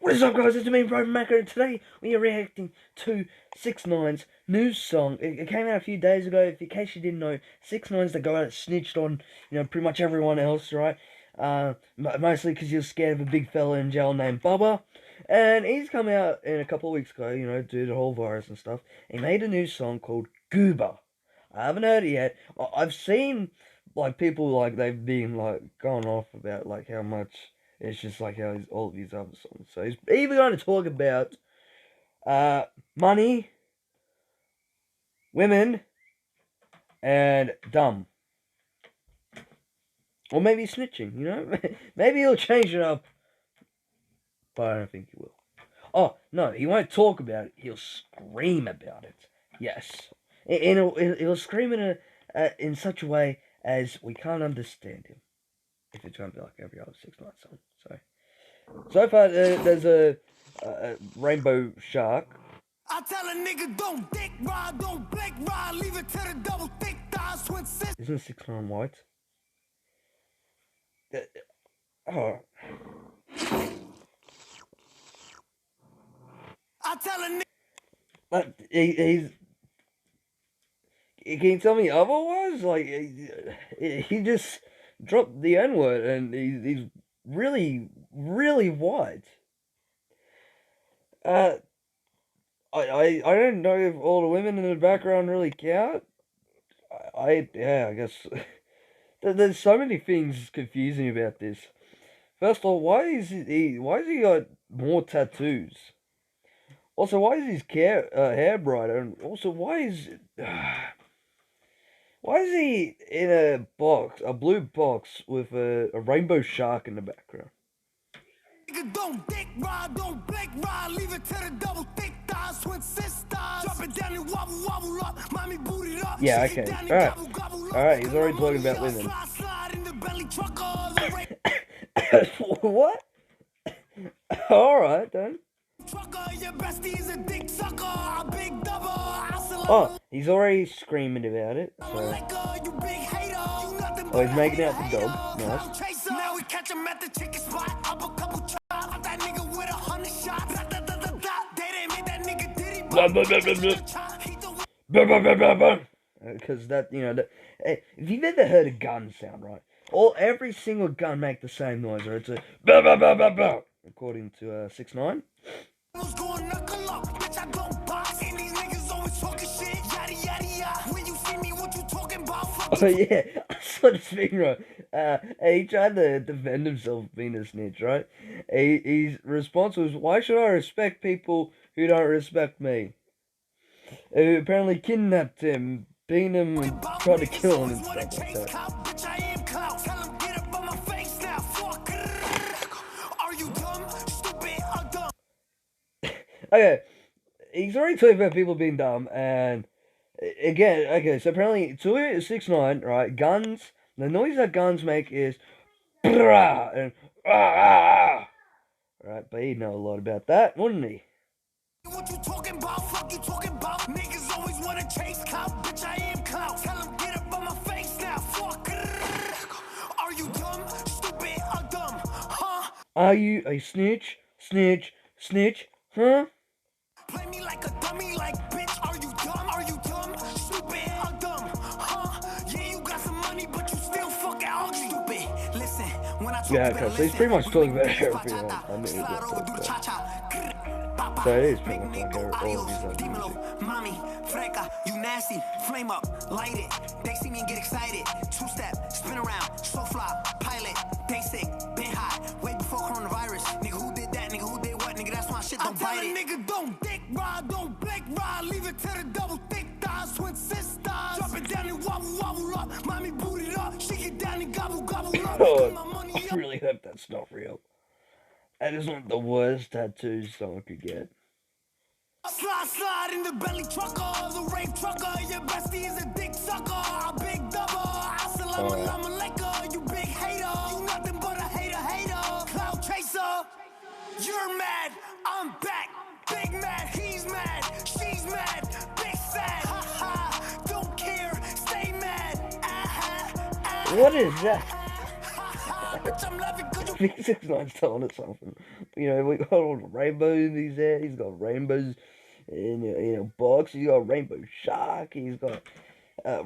What is up, guys? It's me, Bro Macker, and today we are reacting to 6ix9ine's new song. It came out a few days ago. If in case you didn't know, 6ix9ine's the guy that snitched on, pretty much everyone else, right? Mostly because he was scared of a big fella in jail named Bubba. And he's come out in a couple of weeks ago, due to the whole virus and stuff. He made a new song called Goober. I haven't heard it yet. I've seen, people, they've been, going off about, how much it's just like how all of his other songs. So he's either going to talk about money, women, and dumb. Or maybe snitching, Maybe he'll change it up. But I don't think he will. Oh, no, he won't talk about it. He'll scream about it. Yes. And he'll scream in such a way as we can't understand him. If it's going to be like every other 6ix9ine song. So far, there's a rainbow shark. I tell a nigga don't dick ride, don't blick ride, leave it to the double thick thighs, twin sis. Isn't 6ix9ine white? Oh. I tell a nigga. But he's. Can you tell me otherwise? He just dropped the N-word and he's really, really white. I don't know if all the women in the background really count. I guess there's so many things confusing about this. First of all, why is he got more tattoos? Also, why is his hair brighter? And also, why is he in a blue box with a rainbow shark in the background? Don't dick ride, don't blick ride, leave it to the double thick thighs, twin sisters. Drop it down and wobble, wobble up, mommy boot it up. Yeah, okay. Alright, he's already talking about women. What? Alright then. Oh, he's already screaming about it, so. Oh, he's making out the dog. Nice. Now we catch him at the chicken spot. Up a couple chops. That nigga with 100 shots. They didn't make that nigga diddy. Because that, if you've ever heard a gun sound, right? Every single gun make the same noise, or it's a bah, bah, bah, bah, bah, according to 6ix9ine. Oh yeah, I saw this thing, right? He tried to defend himself being a snitch, right? His response was, "Why should I respect people who don't respect me?" Who apparently kidnapped him, beat him, and tried to kill him and stuff like that. Okay, he's already talking about people being dumb, and again, okay, so apparently, to 6ix9ine, right, guns, the noise that guns make is brah, and ah, right, but he'd know a lot about that, wouldn't he? What you talking about? Fuck you talking about? Niggas always wanna chase clout, bitch, I am clout. Tell him get up on my face now, fuck. Are you dumb, stupid, or dumb, huh? Are you a snitch, huh? Play me like a dummy, like bitch, are you dumb, stupid, or dumb, huh? Yeah, you got some money, but you still fucking ugly, stupid. Listen, when I talk okay, so he's pretty much talking about everything. I mean, so it is pretty much like all of these other music. Mommy, freca, you nasty, flame up, light it. They see me and get excited. Two-step, spin around, so fly, pilot, they sick, been hot, way before coronavirus. Nigga, who did that? Nigga, who did what? Nigga, that's why shit don't bite it. Nigga, don't dick ride, don't blick ride, leave it to the double thick thighs, twin sisters. Drop it down and wobble, wobble up, mommy boot it up, shake it down and gobble, gobble up. I really hope that's not real. That is one of the worst tattoos someone could get. Slide in the belly trucker, the rape trucker, your bestie is a dick sucker, a big double, assalamu alaikum, you big hater, you nothing but a hater, cloud chaser, you're mad, I'm back, big mad, he's mad, she's mad, big sad, ha ha, don't care, stay mad, What is that? bitch, I'm laughing 'cause you think 6ix9ine's telling us something. You know, we got all the rainbows in his hair. He's got rainbows in a box. He's got a rainbow shark. He's got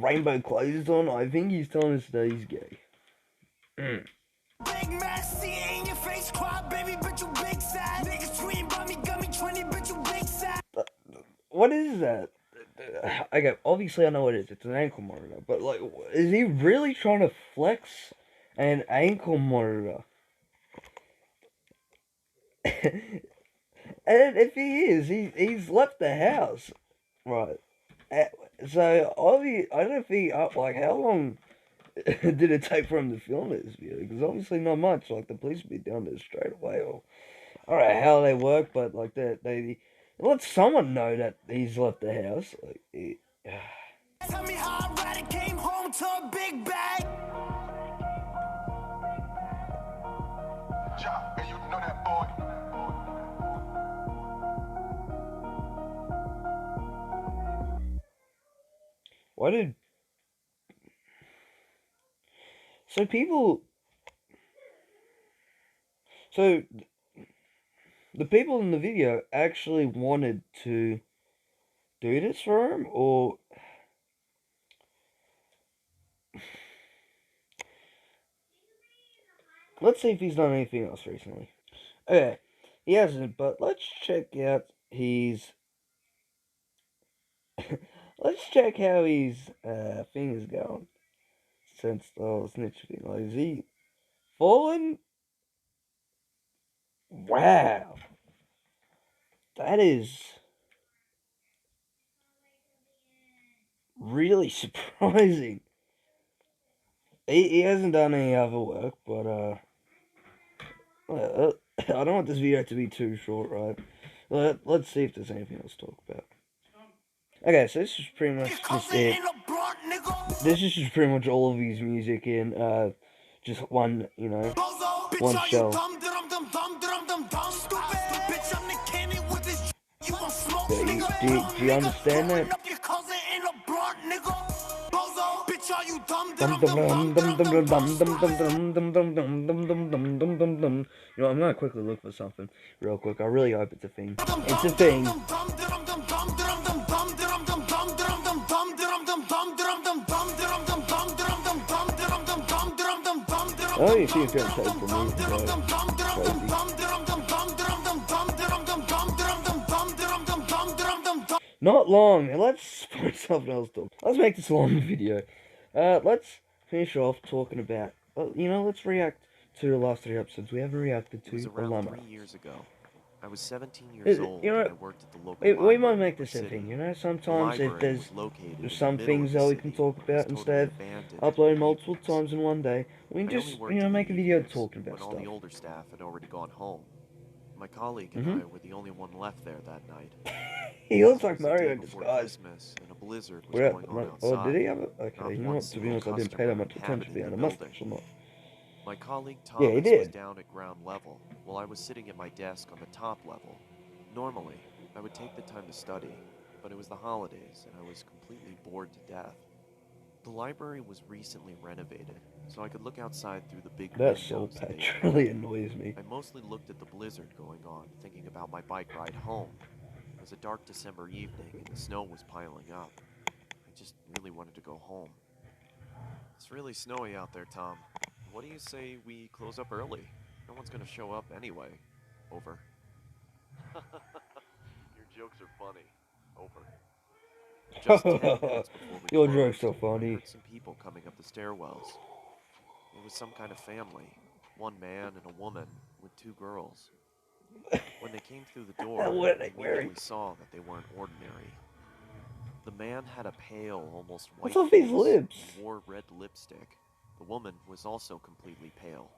rainbow clothes on. I think he's telling us that he's gay. Big mess, see it in your face, cry, baby, but you big sad. Niggas tweeting about me, got me 20, but you big sad. What is that? Okay, obviously I know what it is. It's an ankle monitor. But, like, is he really trying to flex an ankle monitor? And if he is, he's left the house. Right. So, I don't think, like, how long did it take for him to film this video? Because obviously not much. Like, the police would be down there straight away. Or, I don't know how they work, but, like, they let someone know that he's left the house. Like, Tell me how I ride it, came home to a big bag. Ja, and you know that boy. why did... So people... So, the people in the video actually wanted to do this for him, or... Let's see if he's done anything else recently. Okay, he hasn't, but let's check out his... let's check how his thing is going since the whole snitch thing. Like, is he fallen? Wow. That is really surprising. He hasn't done any other work, but I don't want this video to be too short, right? Let's see if there's anything else to talk about. Okay, so this is pretty much just it. This is just pretty much all of his music in just one, one show. Do you understand that? You know, I'm gonna quickly look for something real quick. I really hope it's a thing. It's a thing. Oh, you see it's gonna take for me. Not long. Let's find something else to. Let's make this a long video. Let's finish off talking about. Well, let's react to the last 3 episodes. We haven't reacted to. It was around Alumni. 3 years ago. I was 17 years old and I worked at the local we might library make in the this a city. thing, sometimes if library there's was located in the some middle things of the that we city. can talk It was about totally instead abandoned upload and multiple useless. times in one day. We can I just, only worked in make a the video evenings talking about when all stuff. the older staff had already gone home. My colleague and I were the only one left there that night. He looks It like was the Mario day in before disguise. Christmas and a blizzard was We're going on at, outside. oh, did he have it? Not Okay, you know one what, to be honest, I single didn't pay that much customer attention to inhabited the the mustache building. or not. My colleague Yeah, he Thomas was did. down at ground level, while I was sitting at my desk on the top level. Normally, I would take the time to study, but it was the holidays and I was completely bored to death. The library was recently renovated, so I could look outside through the big That soul windows. They patch really annoys me. I mostly looked at the blizzard going on, thinking about my bike ride home. It was a dark December evening and the snow was piling up. I just really wanted to go home. It's really snowy out there, Tom. What do you say we close up early? No one's gonna show up anyway. Over. Your jokes are funny. Over. Just 10 minutes before we Your closed, joke's so I funny. heard some people coming up the stairwells. It was some kind of family. One man and a woman with 2 girls. When they came through the door, What are I they wearing? immediately saw that they weren't ordinary. The man had a pale, almost white What's off his face lips? and wore red lipstick. The woman was also completely pale.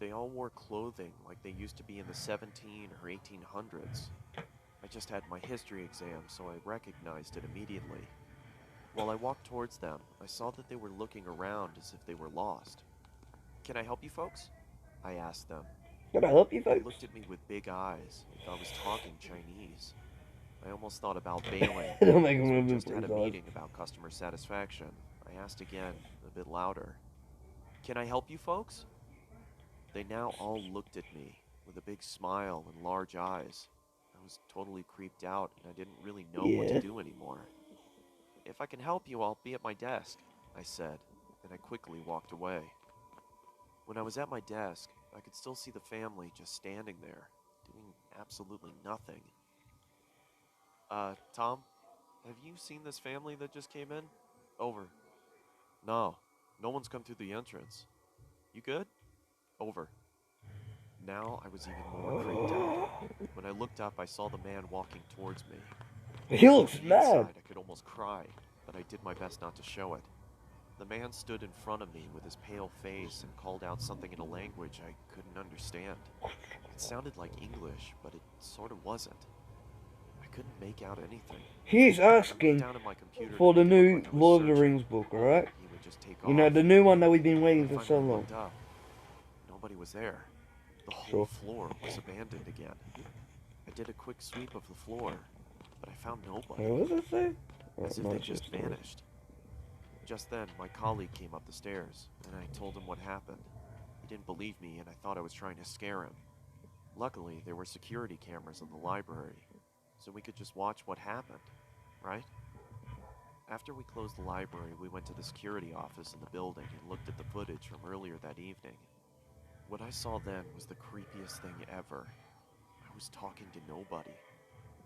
They all wore clothing like they used to be in the 17 or 1800s. I just had my history exam, so I recognized it immediately. While I walked towards them, I saw that they were looking around as if they were lost. "Can I help you folks?" I asked them. Can I help you, They folks? looked at me with big eyes, like I was talking Chinese. I almost thought about bailing. Don't make him because we move just for had his a eyes. meeting about customer satisfaction. I asked again, a bit louder. "Can I help you folks?" They now all looked at me with a big smile and large eyes. I was totally creeped out and I didn't really know what to Yeah. do anymore. If I can help you, I'll be at my desk, I said, and I quickly walked away. When I was at my desk, I could still see the family just standing there, doing absolutely nothing. Tom, have you seen this family that just came in? Over. No, no one's come through the entrance. You good? Over. Now I was even more creeped out. When I looked up, I saw the man walking towards me. He looks On the mad. inside, I could almost cry, but I did my best not to show it. The man stood in front of me with his pale face and called out something in a language I couldn't understand. It sounded like English, but it sort of wasn't. I couldn't make out anything. He's I looked asking down at my computer for to the make it look new like I was Lord of the searching, Rings book, hoping alright? he would just take You know, off. the new one that we've been When I waiting for so finally long. looked up, nobody was there. The whole Sure. floor was abandoned again. I did a quick sweep of the floor, but I found nobody. Hey, what does it say? Oh, As if no, they it's just just the- vanished. Just then, my colleague came up the stairs, and I told him what happened. He didn't believe me, and I thought I was trying to scare him. Luckily, there were security cameras in the library, so we could just watch what happened, right? After we closed the library, we went to the security office in the building and looked at the footage from earlier that evening. What I saw then was the creepiest thing ever. I was talking to nobody.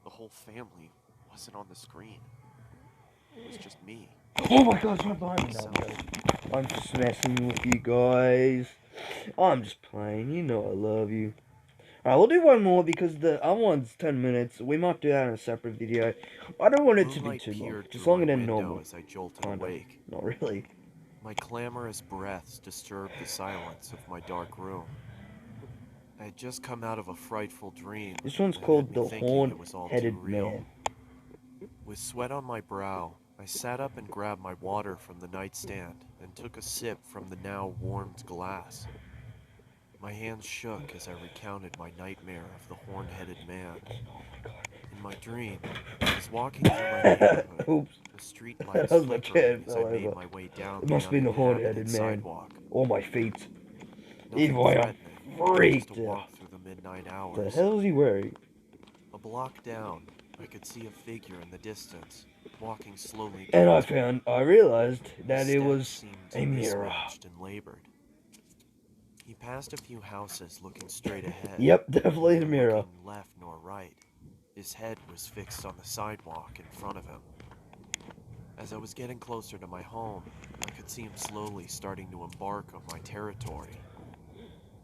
The whole family wasn't on the screen. It was just me. Oh my god, it's right behind me now. Myself. I'm just messing with you guys. I'm just playing. You know I love you. Alright, we'll do one more because the other one's 10 minutes. We might do that in a separate video. I don't want it to be Moonlight too long. peered Just through longer my than window normal. as I jolted Kinda. awake. Not really. My clamorous breaths disturbed the silence of my dark room. I had just come out of a frightful dream. This one's that called had The me thinking it was all too Horn-Headed real. Man. With sweat on my brow, I sat up and grabbed my water from the nightstand and took a sip from the now warmed glass. My hands shook as I recounted my nightmare of the horn-headed man. In my dream, I was walking through my neighborhood. Oops. The street That lights was my chair flickering as I fell made over. my way down It the must be the uninhabited horn-headed man. sidewalk. Or my feet. Nothing Either way, I'm threatening, freaked just a out. walk through the midnight The hours. hell is he wearing? A block down, I could see a figure in the distance, walking slowly And towards me. I realized His that it steps was seemed a mirror. mismatched and labored. He passed a few houses looking straight ahead. Yep, definitely a neither mirror. looking left nor right. His head was fixed on the sidewalk in front of him. As I was getting closer to my home, I could see him slowly starting to embark on my territory.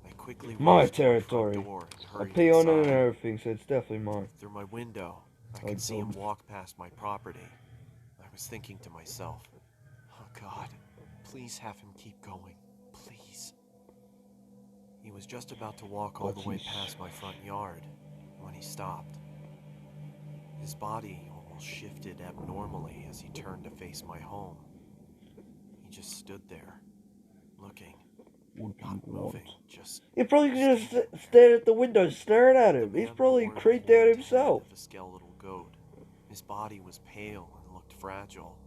I quickly My rushed to my front territory. door and I hurried pee on it and inside. everything, so it's definitely mine. Through my window, I I could see him don't. walk past my property. I was thinking to myself, oh God, please have him keep going, please. He was just about to walk all But the way he's- past my front yard when he stopped. His body almost shifted abnormally as he turned to face my home. He just stood there, looking, What do you not want? moving, just He probably just standing. stared at the window, staring at The him. He's man probably wore the creeped out horned himself. head of a skeletal goat. His body was pale and looked fragile,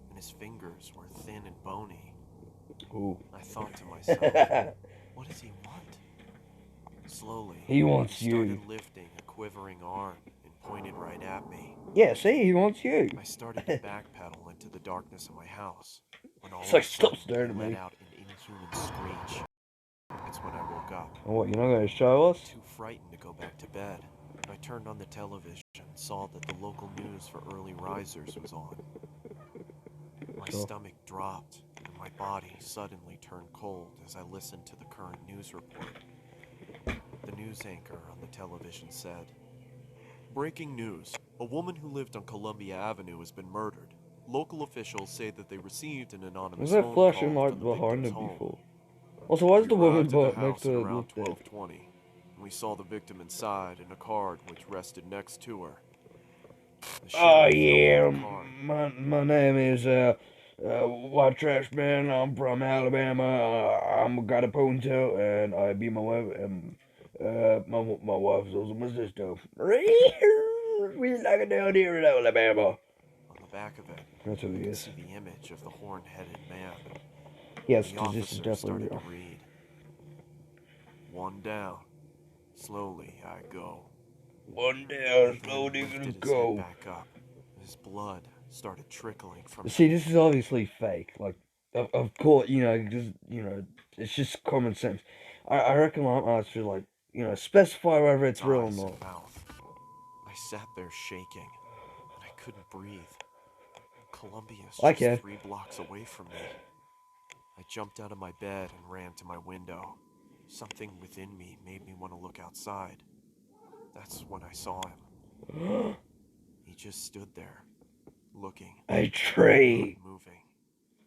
and his fingers were thin and bony. Ooh. I thought to myself, what does he want? Slowly, He wants he started you. lifting a quivering arm and pointed right at me. Yeah, see, he wants you. I started to backpedal into the darkness of my house, when all It's of like, a stop sudden staring he at let me. out an inhuman screech. That's when I woke up. Oh, what, you're not going to show us? Too frightened to go back to bed, I turned on the television and saw that the local news for early risers was on. My Sure. stomach dropped, and my body suddenly turned cold as I listened to the current news report. The news anchor on the television said, "Breaking news. A woman who lived on Columbia Avenue has been murdered. Local officials say that they received an anonymous Was that phone flashing call light from the behind victim's him home. before? Also, why is We the woman arrived at the next house to at it around look dead? 12:20. We saw the victim inside in a card which rested next to her. The Oh sheriff yeah, opened the card. my name is White Trash Man. I'm from Alabama. I'm got a ponytail and I be my wife and my wife's also my sister. We like it down here in Alabama. On the back of it, That's who you he could is. see the image of the horn-headed man. Yes, The because this is officer definitely started real. to read. One down. Slowly I go. One He down, then slowly lifted gonna his head go. back up. His blood started trickling from See, this is obviously fake. Like, of course, just, it's just common sense. I reckon I should, like, specify whether it's real or eyes not. and mouth. I sat there shaking, and I couldn't breathe. Columbia's I just can. 3 blocks away from me. I jumped out of my bed and ran to my window. Something within me made me want to look outside. That's when I saw him. He just stood there, looking, A not tree. moving,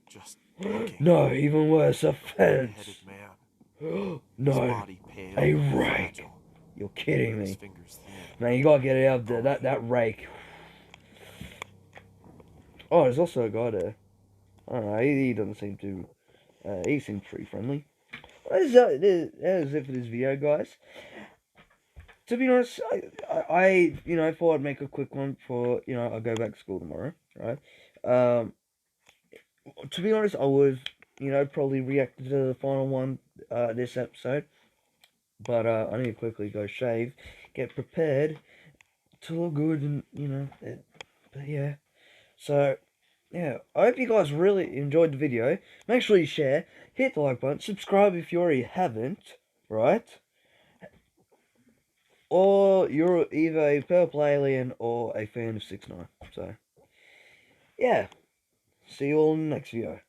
just looking. No, even worse, a A fence. red-headed man. His No, body pale a and rake. fragile. You're kidding His me. fingers thin. Man, you gotta get it out there. That rake. Oh, there's also a guy there. I don't know, he doesn't seem to... he seems pretty friendly. That is it for this video, guys. To be honest, I thought I'd make a quick one for, I'll go back to school tomorrow, right? To be honest, I would, probably react to the final one, this episode. But, I need to quickly go shave, get prepared to look good, and, but yeah. So, yeah, I hope you guys really enjoyed the video. Make sure you share, hit the like button, subscribe if you already haven't, right? Or you're either a purple alien or a fan of 6ix9ine. So, yeah. See you all in the next video.